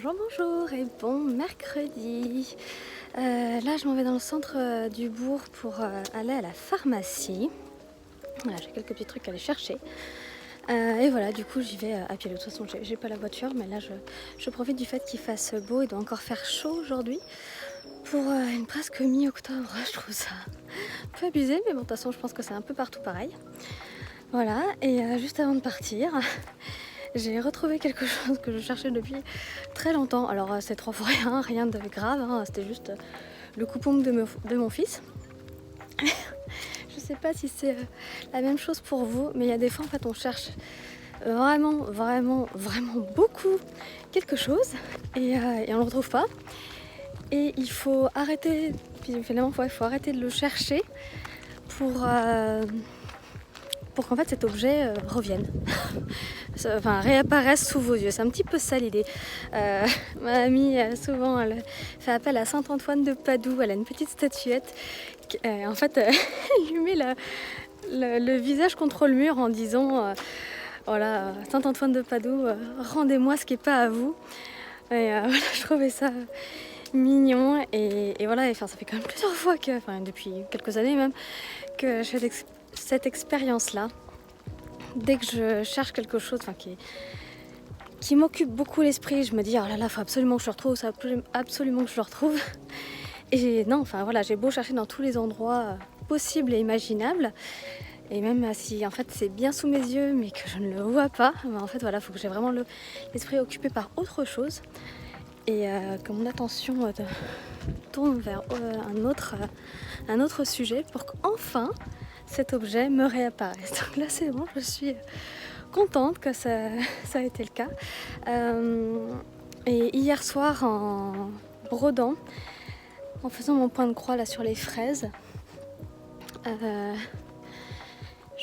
Bonjour, bonjour et bon mercredi. Là, je m'en vais dans le centre du bourg pour aller à la pharmacie. Voilà, j'ai quelques petits trucs à aller chercher. Et voilà, du coup, j'y vais à pied. De toute façon, j'ai pas la voiture, mais là, je profite du fait qu'il fasse beau. Il doit encore faire chaud aujourd'hui pour une presque mi-octobre. Je trouve ça un peu abusé, mais bon, de toute façon, je pense que c'est un peu partout pareil. Voilà, et juste avant de partir, j'ai retrouvé quelque chose que je cherchais depuis très longtemps. Alors c'est trop fois rien de grave, hein. C'était juste le coupon de mon fils. Je sais pas si c'est la même chose pour vous, mais il y a des fois en fait on cherche vraiment beaucoup quelque chose et on ne le retrouve pas. Et il faut arrêter, puis finalement il faut arrêter de le chercher pour qu'en fait cet objet revienne. Enfin, réapparaisse sous vos yeux. C'est un petit peu ça l'idée. Ma amie, souvent, elle fait appel à Saint-Antoine de Padoue. Elle a une petite statuette. En fait, elle lui met le visage contre le mur en disant voilà, Saint-Antoine de Padoue, rendez-moi ce qui n'est pas à vous. Et voilà, je trouvais ça mignon. Et voilà, enfin, ça fait quand même plusieurs fois, depuis quelques années même, que je fais cette expérience-là. Dès que je cherche quelque chose qui m'occupe beaucoup l'esprit, je me dis oh là là, faut absolument que je le retrouve, ça absolument que je le retrouve. Et non, enfin voilà, j'ai beau chercher dans tous les endroits possibles et imaginables, et même si en fait c'est bien sous mes yeux mais que je ne le vois pas, en fait voilà, faut que j'ai vraiment l'esprit occupé par autre chose et que mon attention tourne vers un autre sujet pour qu'enfin cet objet me réapparaisse. Donc là c'est bon, je suis contente que ça a été le cas. Et hier soir en brodant, en faisant mon point de croix là sur les fraises,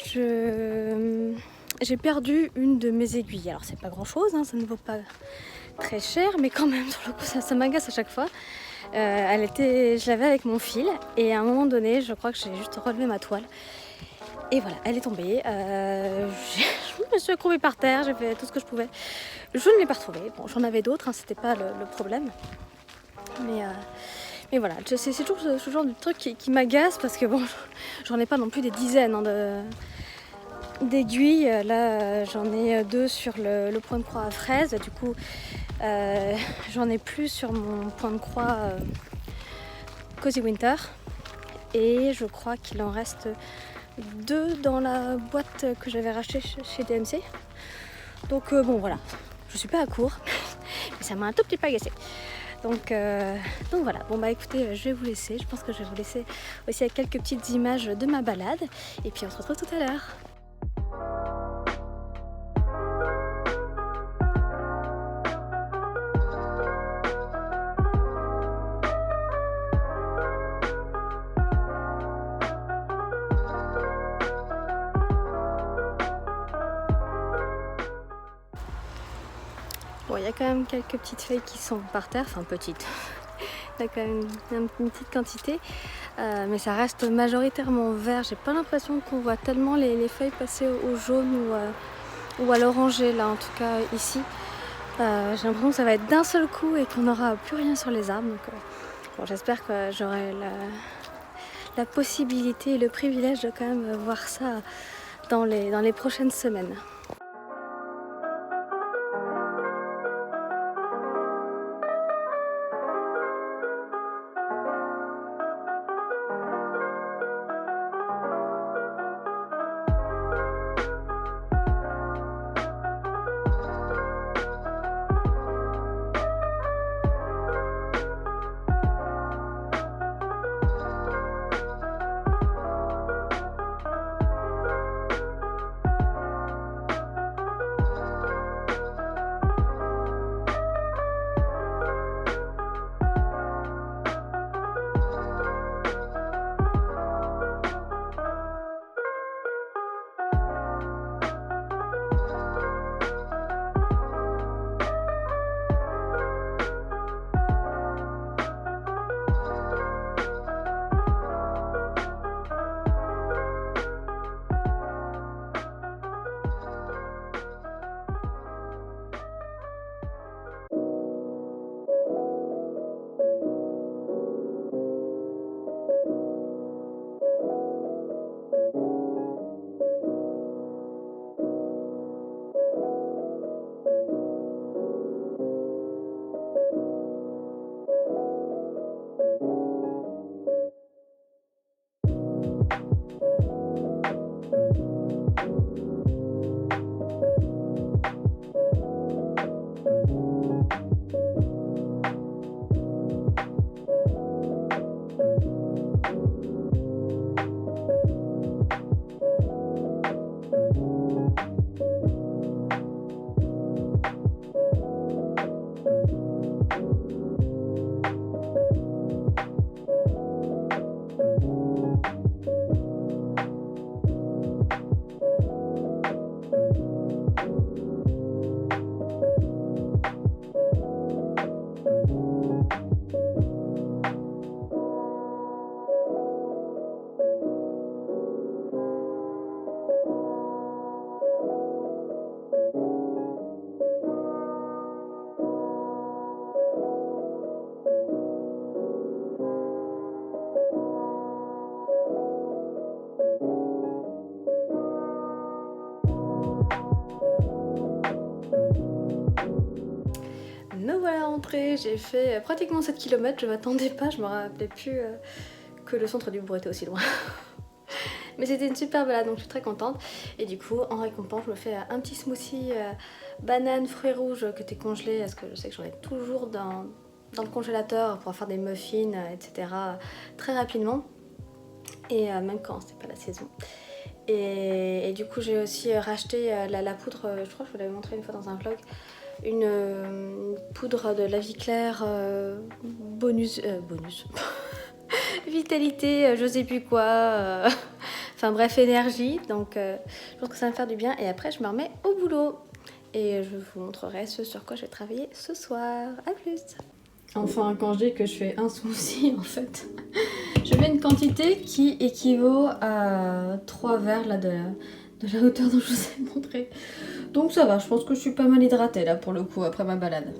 j'ai perdu une de mes aiguilles. Alors c'est pas grand chose, hein, ça ne vaut pas très cher, mais quand même sur le coup ça m'agace à chaque fois. Je l'avais avec mon fil et à un moment donné je crois que j'ai juste relevé ma toile et voilà, elle est tombée. Je me suis accroupie par terre, j'ai fait tout ce que je pouvais, je ne l'ai pas retrouvée. Bon, j'en avais d'autres, hein, c'était pas le problème, mais voilà, c'est toujours ce genre de truc qui m'agace parce que bon, j'en ai pas non plus des dizaines d'aiguilles. Là j'en ai deux sur le point de croix à fraises, du coup j'en ai plus sur mon point de croix Cozy Winter, et je crois qu'il en reste deux dans la boîte que j'avais rachetée chez DMC. Donc bon voilà, je suis pas à court, mais ça m'a un tout petit peu agacée. Donc voilà, bon bah écoutez, je vais vous laisser, je pense que je vais vous laisser aussi avec quelques petites images de ma balade, et puis on se retrouve tout à l'heure. Bon, il y a quand même quelques petites feuilles qui sont par terre, enfin petites, il y a quand même une petite quantité, mais ça reste majoritairement vert. J'ai pas l'impression qu'on voit tellement les feuilles passer au jaune ou à l'orangé, là en tout cas ici. J'ai l'impression que ça va être d'un seul coup et qu'on n'aura plus rien sur les arbres. Donc bon, j'espère que j'aurai la possibilité et le privilège de quand même voir ça dans les prochaines semaines. rentrée, j'ai fait pratiquement 7 km, je m'attendais pas, je me rappelais plus que le centre du bourg était aussi loin. Mais c'était une super balade, donc je suis très contente. Et du coup, en récompense, je me fais un petit smoothie banane, fruits rouges qui était congelé, parce que je sais que j'en ai toujours dans le congélateur pour faire des muffins, etc. très rapidement. Et même quand c'est pas la saison. Et du coup, j'ai aussi racheté la poudre, je crois que je vous l'avais montré une fois dans un vlog, une poudre de la vie claire bonus vitalité, je sais plus quoi, enfin bref, énergie. Donc je pense que ça va me faire du bien. Et après, je me remets au boulot. Et je vous montrerai ce sur quoi je vais travailler ce soir. A plus. Enfin, quand je dis que je fais un smoothie, en fait, je mets une quantité qui équivaut à 3 verres là, de la hauteur dont je vous ai montré. Donc ça va, je pense que je suis pas mal hydratée là pour le coup après ma balade.